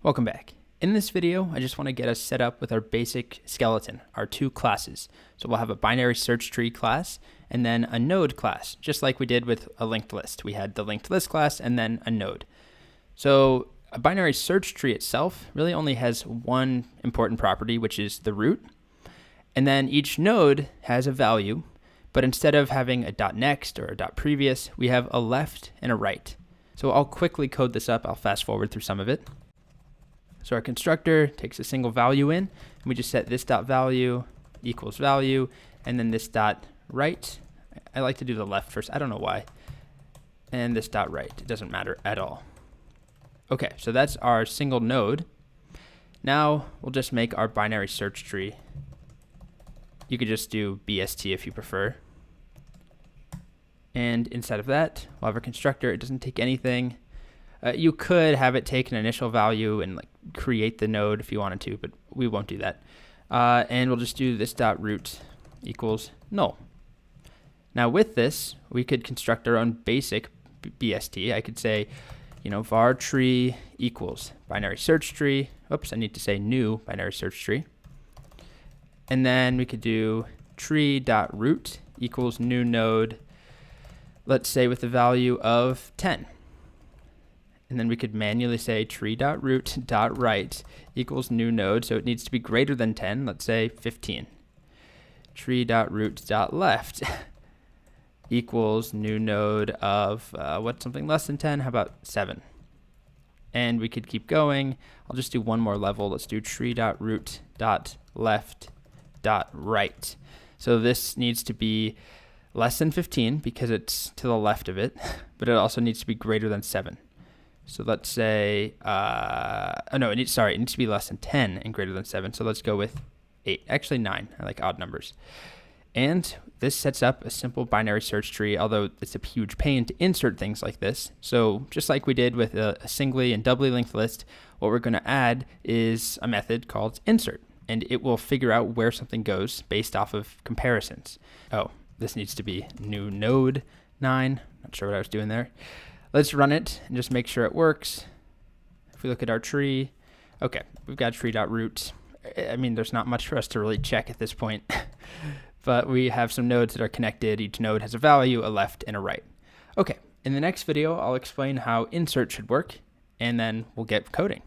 Welcome back. In this video, I just want to get us set up with our basic skeleton, our two classes. So we'll have a binary search tree class and then a node class, just like we did with a linked list. We had the linked list class and then a node. So a binary search tree itself really only has one important property, which is the root. And then each node has a value, but instead of having a .next or a .previous, we have a left and a right. So I'll quickly code this up. I'll fast forward through some of it. So our constructor takes a single value in, and we just set this dot value equals value, and then this dot right. I like to do the left first. I don't know why. And this dot right. It doesn't matter at all. Okay, so that's our single node. Now we'll just make our binary search tree. You could just do BST if you prefer. And inside of that, we'll have our constructor. It doesn't take anything. You could have it take an initial value and like create the node if you wanted to, but we won't do that. And we'll just do this dot root equals null. Now with this, we could construct our own basic BST. I could say, var tree equals binary search tree. Oops, I need to say new binary search tree. And then we could do tree dot root equals new node, let's say with the value of 10. And then we could manually say tree.root.right equals new node. So it needs to be greater than 10, let's say 15. Tree.root.left equals new node of what's something less than 10? How about 7? And we could keep going. I'll just do one more level. Let's do tree.root.left.right. So this needs to be less than 15 because it's to the left of it, but it also needs to be greater than 7. So let's say, it needs to be less than 10 and greater than 7. So let's go with 8, actually 9. I like odd numbers. And this sets up a simple binary search tree, although it's a huge pain to insert things like this. So just like we did with a singly and doubly linked list, what we're going to add is a method called insert, and it will figure out where something goes based off of comparisons. Oh, this needs to be new node 9. Not sure what I was doing there. Let's run it and just make sure it works. If we look at our tree, okay, we've got tree.root. I mean, there's not much for us to really check at this point, but we have some nodes that are connected. Each node has a value, a left and a right. Okay, in the next video, I'll explain how insert should work, and then we'll get coding.